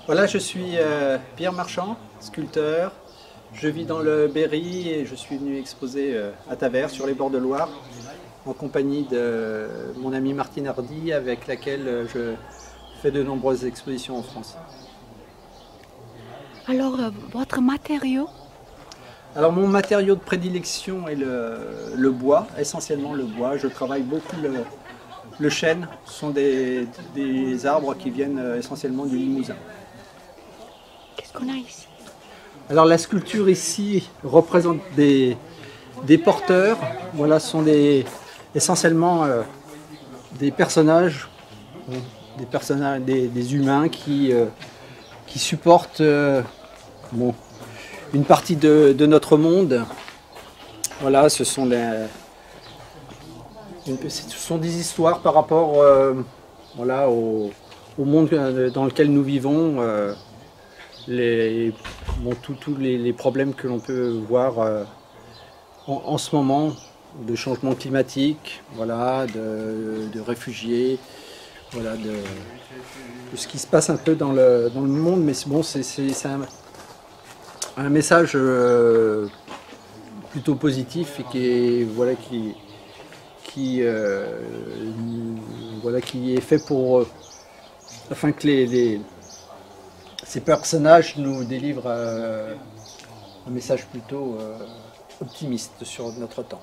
Voilà, je suis Pierre Marchand, sculpteur. Je vis dans le Berry et je suis venu exposer à Tavers, sur les bords de Loire, en compagnie de mon amie Martine Hardy, avec laquelle je fais de nombreuses expositions en France. Alors, votre matériau? Alors mon matériau de prédilection est le bois, essentiellement le bois. Je travaille beaucoup le chêne, ce sont des arbres qui viennent essentiellement du Limousin. Qu'est-ce qu'on a ici? Alors la sculpture ici représente des porteurs. Voilà, ce sont essentiellement des personnages, des humains qui supportent une partie de notre monde. Voilà, ce sont des histoires par rapport voilà, au monde dans lequel nous vivons. Tous les problèmes que l'on peut voir en ce moment, de changement climatique, voilà, de réfugiés, voilà, de ce qui se passe un peu dans le monde, mais bon, c'est un message plutôt positif et qui est fait pour afin que ces personnages nous délivrent un message plutôt optimiste sur notre temps.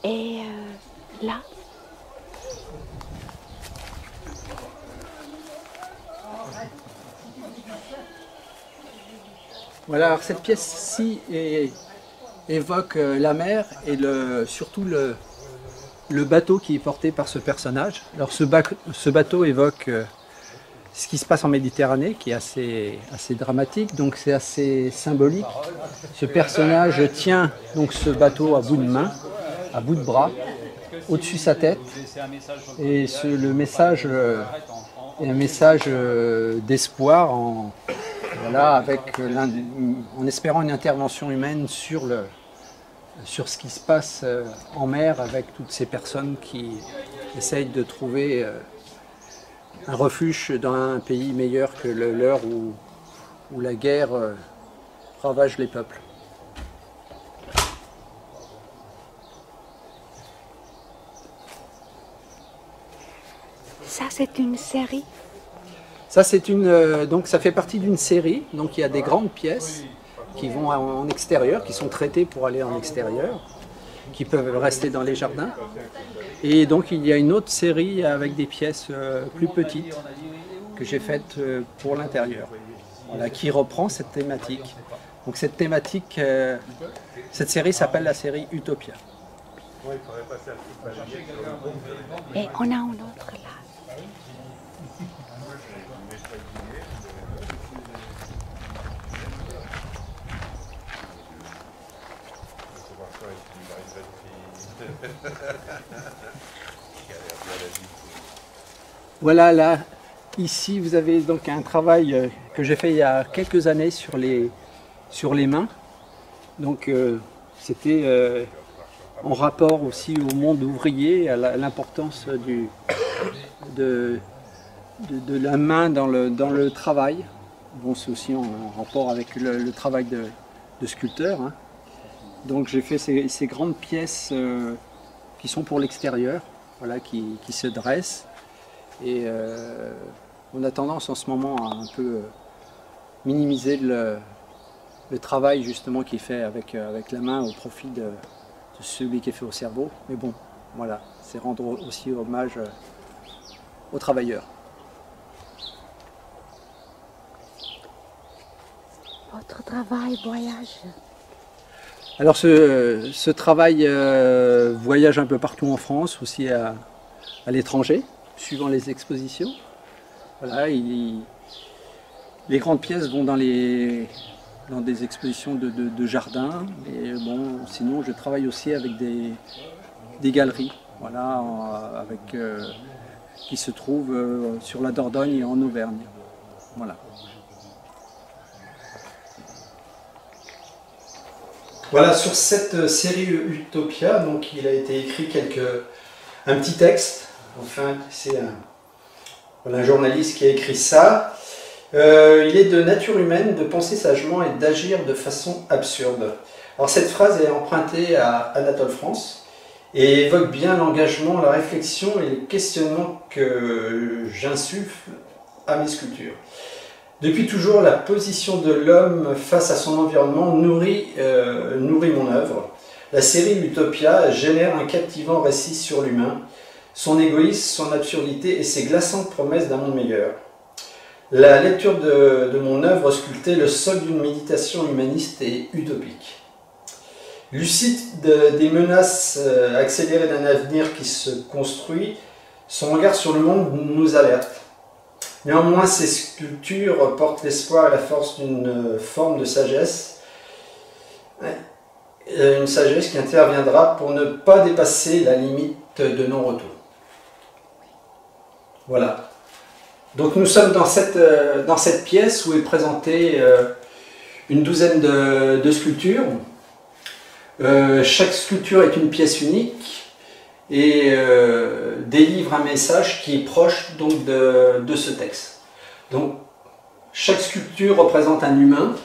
Et là? Voilà, alors cette pièce-ci évoque la mer et surtout le bateau qui est porté par ce personnage. Alors ce bateau évoque ce qui se passe en Méditerranée, qui est assez dramatique, donc c'est assez symbolique. Ce personnage tient donc ce bateau à bout de main, à bout de bras, au-dessus de sa tête, et le message est un message d'espoir, voilà, en espérant une intervention humaine sur ce qui se passe en mer, avec toutes ces personnes qui essayent de trouver un refuge dans un pays meilleur que le leur où la guerre ravage les peuples. Ça, c'est une série? Ça, donc ça fait partie d'une série. Donc il y a des grandes pièces qui vont en extérieur, qui sont traitées pour aller en extérieur, qui peuvent rester dans les jardins. Et donc il y a une autre série avec des pièces plus petites que j'ai faites pour l'intérieur, voilà, qui reprend cette thématique. Donc cette série s'appelle la série Utopia. Et on a un autre là. Voilà, là, ici, vous avez donc un travail que j'ai fait il y a quelques années sur les mains. Donc, c'était en rapport aussi au monde ouvrier, à l'importance de la main dans le travail. Bon, c'est aussi en rapport avec le travail de sculpteur, hein. Donc, j'ai fait ces grandes pièces qui sont pour l'extérieur, voilà, qui se dressent. Et on a tendance en ce moment à un peu minimiser le travail justement qui est fait avec la main au profit de celui qui est fait au cerveau. Mais bon, voilà, c'est rendre aussi hommage aux travailleurs. Votre travail voyage? Alors ce travail voyage un peu partout en France, aussi à l'étranger, suivant les expositions. Voilà, les grandes pièces vont dans des expositions de jardins. Et bon, sinon, je travaille aussi avec des galeries, voilà, qui se trouvent sur la Dordogne et en Auvergne. Voilà. Voilà, sur cette série Utopia, donc il a été écrit un petit texte. Enfin, c'est Voilà, un journaliste qui a écrit ça. Il est de nature humaine de penser sagement et d'agir de façon absurde. Alors cette phrase est empruntée à Anatole France et évoque bien l'engagement, la réflexion et le questionnement que j'insuffle à mes sculptures. Depuis toujours, la position de l'homme face à son environnement nourrit mon œuvre. La série Utopia génère un captivant récit sur l'humain, son égoïsme, son absurdité et ses glaçantes promesses d'un monde meilleur. La lecture de mon œuvre sculptée le sol d'une méditation humaniste et utopique. Lucide des menaces accélérées d'un avenir qui se construit, son regard sur le monde nous alerte. Néanmoins, ces sculptures portent l'espoir et la force d'une forme de sagesse, une sagesse qui interviendra pour ne pas dépasser la limite de non-retour. Voilà. Donc nous sommes dans cette pièce où est présentée une douzaine de sculptures. Chaque sculpture est une pièce unique et délivre un message qui est proche donc de ce texte. Donc chaque sculpture représente un humain.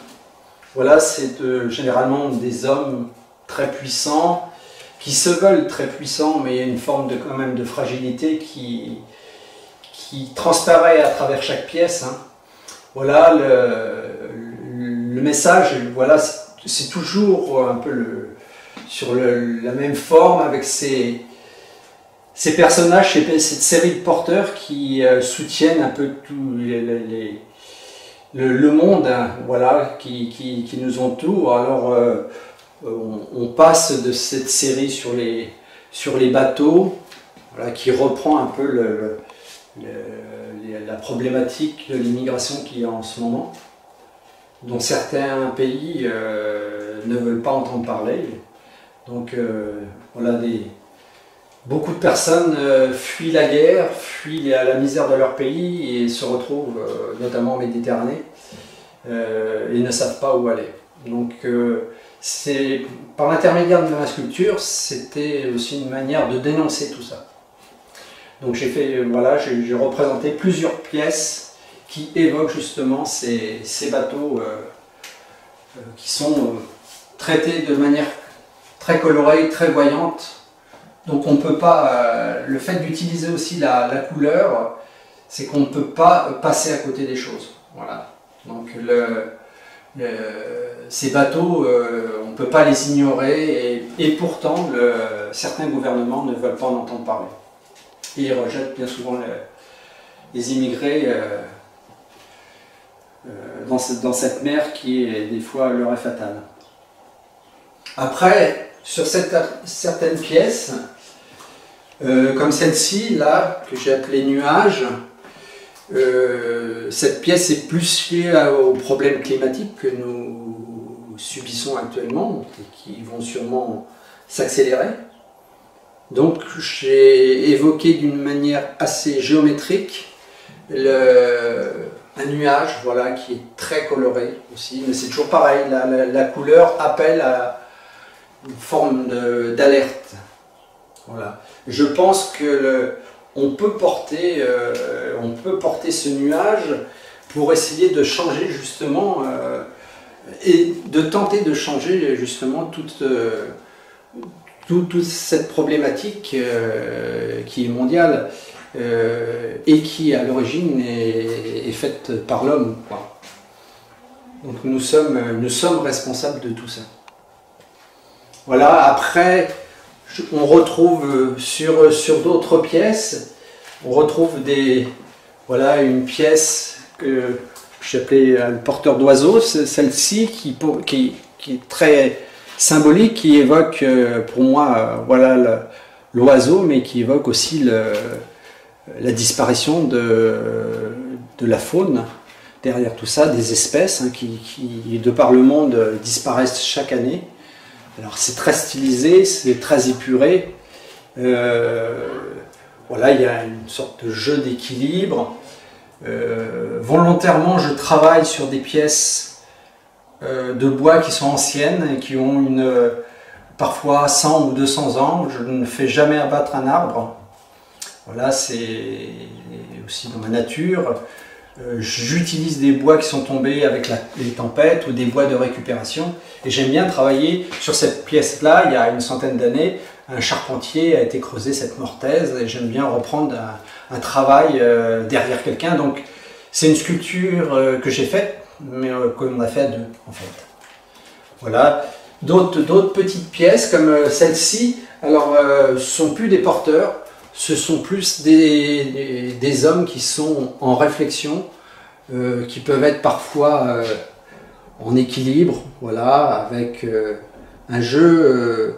Voilà, c'est généralement des hommes très puissants qui se veulent très puissants, mais il y a une forme quand même de fragilité qui transparaît à travers chaque pièce. Hein. Voilà, le message, voilà, c'est toujours un peu sur la même forme avec ces personnages, cette série de porteurs qui soutiennent un peu tout le monde, hein, voilà, qui nous entoure. Alors on passe de cette série sur les bateaux, voilà, qui reprend un peu la problématique de l'immigration qu'il y a en ce moment, dont certains pays ne veulent pas entendre parler. Donc voilà, beaucoup de personnes fuient la guerre, fuient la misère de leur pays et se retrouvent notamment en Méditerranée et ne savent pas où aller. Donc par l'intermédiaire de ma sculpture, c'était aussi une manière de dénoncer tout ça. Donc j'ai représenté plusieurs pièces qui évoquent justement ces bateaux qui sont traités de manière très colorée, très voyante. Donc on ne peut pas, le fait d'utiliser aussi la couleur, c'est qu'on ne peut pas passer à côté des choses. Voilà. Donc ces bateaux, on ne peut pas les ignorer et pourtant certains gouvernements ne veulent pas en entendre parler. Et ils rejettent bien souvent les immigrés dans cette mer qui est des fois leur est fatale. Après, sur certaines pièces, comme celle-ci, là, que j'ai appelée Nuages, cette pièce est plus liée aux problèmes climatiques que nous subissons actuellement et qui vont sûrement s'accélérer. Donc j'ai évoqué d'une manière assez géométrique un nuage, voilà, qui est très coloré aussi, mais c'est toujours pareil, la couleur appelle à une forme d'alerte. Voilà. Je pense que on peut porter ce nuage pour essayer de changer justement et de tenter de changer justement toute cette problématique qui est mondiale et qui à l'origine est faite par l'homme. Donc nous sommes responsables de tout ça. Voilà, après on retrouve sur d'autres pièces, on retrouve une pièce que j'appelais le porteur d'oiseaux, celle-ci qui est très symbolique, qui évoque pour moi voilà l'oiseau, mais qui évoque aussi la disparition de la faune. Derrière tout ça, des espèces qui de par le monde disparaissent chaque année. Alors c'est très stylisé, c'est très épuré. Voilà, il y a une sorte de jeu d'équilibre. Volontairement, je travaille sur des pièces de bois qui sont anciennes et qui ont parfois 100 ou 200 ans. Je ne fais jamais abattre un arbre. Voilà, c'est aussi dans ma nature. J'utilise des bois qui sont tombés avec les tempêtes ou des bois de récupération. Et j'aime bien travailler sur cette pièce-là. Il y a une centaine d'années, un charpentier a été creusé cette mortaise et j'aime bien reprendre un travail derrière quelqu'un. Donc c'est une sculpture que j'ai faite, mais qu'on a fait à deux en fait. Voilà. D'autres petites pièces comme celle-ci, alors ce sont plus des porteurs, ce sont plus des hommes qui sont en réflexion, qui peuvent être parfois en équilibre, voilà, avec un jeu.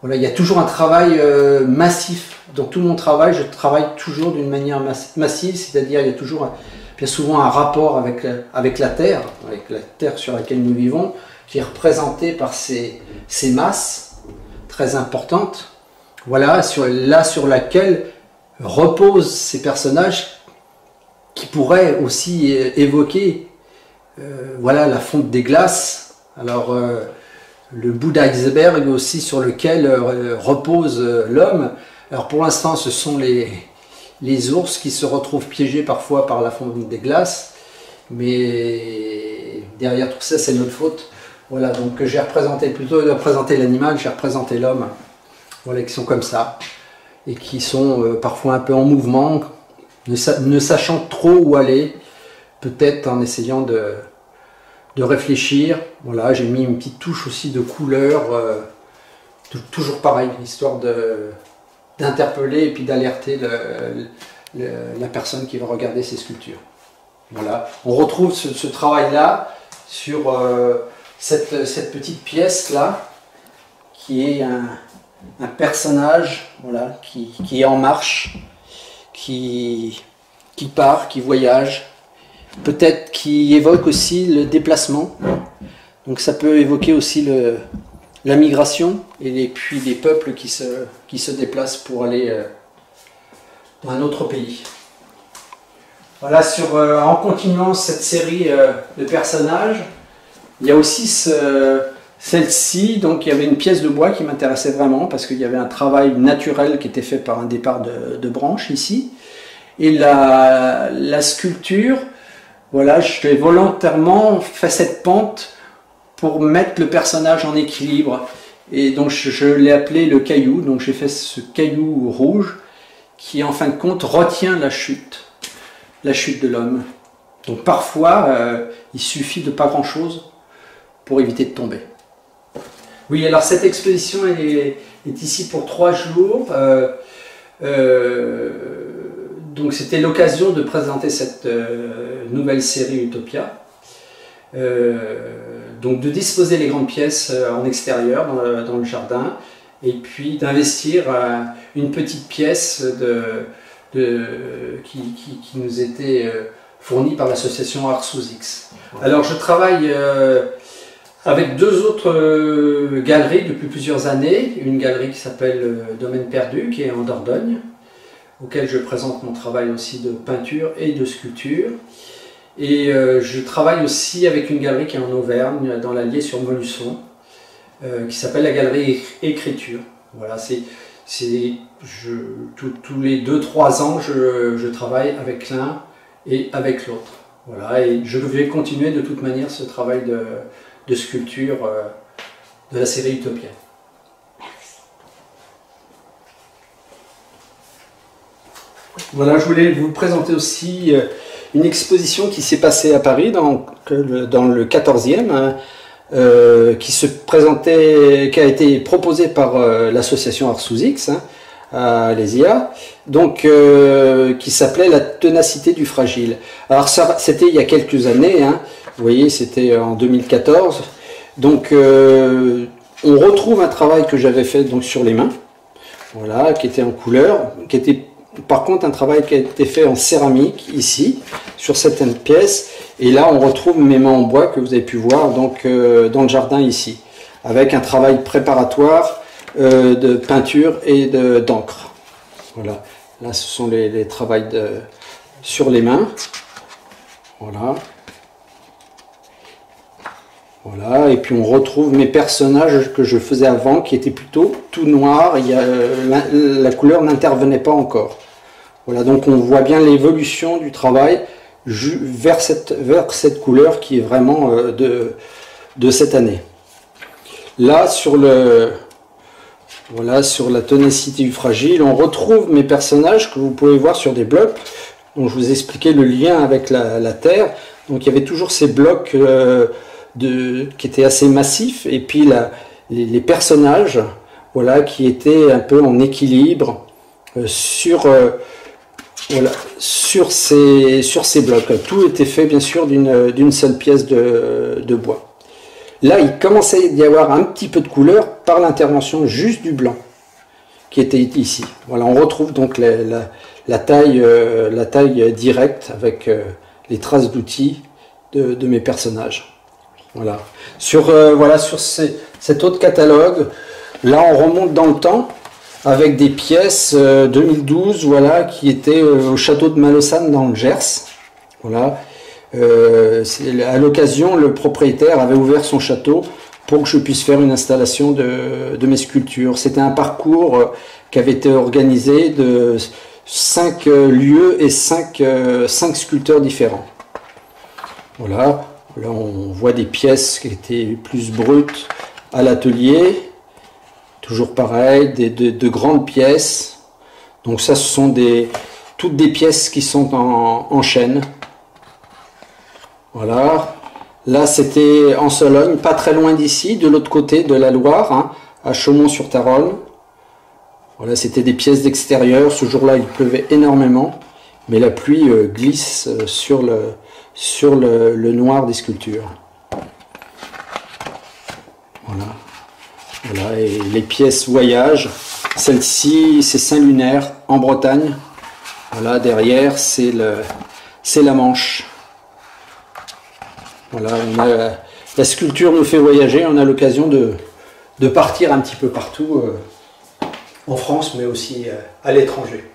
Voilà, il y a toujours un travail massif. Dans tout mon travail, je travaille toujours d'une manière massive, c'est-à-dire il y a toujours bien souvent un rapport avec la Terre sur laquelle nous vivons, qui est représentée par ces masses très importantes. Voilà, sur laquelle reposent ces personnages qui pourraient aussi évoquer voilà, la fonte des glaces. Alors le bout d'iceberg aussi sur lequel repose l'homme. Alors pour l'instant ce sont les ours qui se retrouvent piégés parfois par la fonte des glaces, mais derrière tout ça c'est notre faute. Voilà, donc j'ai représenté, plutôt que de représenter l'animal, j'ai représenté l'homme, voilà, qui sont comme ça, et qui sont parfois un peu en mouvement, ne sachant trop où aller, peut-être en essayant de réfléchir. Voilà, j'ai mis une petite touche aussi de couleur, toujours pareil, histoire d'interpeller et puis d'alerter la personne qui va regarder ces sculptures. Voilà, on retrouve ce travail-là sur cette petite pièce-là, qui est un personnage, voilà, qui est en marche, qui part, qui voyage, peut-être qui évoque aussi le déplacement. Donc ça peut évoquer aussi la migration et puis les peuples qui se déplacent pour aller dans un autre pays. Voilà, en continuant cette série de personnages, il y a aussi celle-ci. Donc il y avait une pièce de bois qui m'intéressait vraiment parce qu'il y avait un travail naturel qui était fait par un départ de branches ici. Et la sculpture, voilà, j'ai volontairement fait cette pente pour mettre le personnage en équilibre. Et donc je l'ai appelé le caillou. Donc j'ai fait ce caillou rouge qui en fin de compte retient la chute de l'homme. Donc parfois il suffit de pas grand chose pour éviter de tomber. Oui, alors cette exposition est ici pour 3 jours. Donc c'était l'occasion de présenter cette nouvelle série Utopia. Donc de disposer les grandes pièces en extérieur dans le jardin et puis d'investir une petite pièce qui nous était fournie par l'association Art sous X. Alors je travaille avec 2 autres galeries depuis plusieurs années. Une galerie qui s'appelle Domaine Perdu, qui est en Dordogne, auquel je présente mon travail aussi de peinture et de sculpture. Et je travaille aussi avec une galerie qui est en Auvergne, dans l'Allier sur Molusson, qui s'appelle la galerie Écriture. Voilà, tous les 2-3 ans, je travaille avec l'un et avec l'autre. Voilà, et je vais continuer de toute manière ce travail de sculpture de la série Utopia. Merci. Voilà, je voulais vous présenter aussi une exposition qui s'est passée à Paris dans le 14e, hein, qui a été proposée par l'association Art sous X, hein, à Alésia, donc qui s'appelait La ténacité du fragile. Alors ça, c'était il y a quelques années, hein, vous voyez, c'était en 2014. Donc on retrouve un travail que j'avais fait donc sur les mains, voilà, qui était en couleur, qui était par contre un travail qui a été fait en céramique ici, sur certaines pièces. Et là on retrouve mes mains en bois que vous avez pu voir donc dans le jardin ici, avec un travail préparatoire de peinture et d'encre. Voilà, là ce sont les travaux sur les mains. Voilà. Voilà, et puis on retrouve mes personnages que je faisais avant, qui étaient plutôt tout noirs. La couleur n'intervenait pas encore. Voilà, donc on voit bien l'évolution du travail vers cette couleur qui est vraiment de cette année. Là, sur la tonicité du fragile, on retrouve mes personnages que vous pouvez voir sur des blocs. Donc je vous expliquais le lien avec la terre. Donc il y avait toujours ces blocs qui étaient assez massifs, et puis les personnages, voilà, qui étaient un peu en équilibre sur ces blocs. Tout était fait bien sûr d'une seule pièce de bois. Là, il commençait à y avoir un petit peu de couleur par l'intervention juste du blanc qui était ici. Voilà, on retrouve donc la taille directe avec les traces d'outils de mes personnages. Voilà. Sur cet autre catalogue, là on remonte dans le temps avec des pièces 2012, voilà, qui étaient au château de Malaussane dans le Gers. Voilà. À l'occasion, le propriétaire avait ouvert son château pour que je puisse faire une installation de mes sculptures. C'était un parcours qui avait été organisé de 5 lieux et 5 sculpteurs différents. Voilà, là on voit des pièces qui étaient plus brutes à l'atelier, toujours pareil, de grandes pièces. Donc ça, ce sont toutes des pièces qui sont en chêne. Voilà, là c'était en Sologne, pas très loin d'ici, de l'autre côté de la Loire, hein, à Chaumont-sur-Tharolles. Voilà, c'était des pièces d'extérieur. Ce jour-là, il pleuvait énormément, mais la pluie glisse sur le noir des sculptures. Voilà. Voilà, et les pièces voyage. Celle-ci, c'est Saint-Lunaire, en Bretagne. Voilà, derrière, c'est la Manche. Voilà, la sculpture nous fait voyager, on a l'occasion de partir un petit peu partout en France, mais aussi à l'étranger.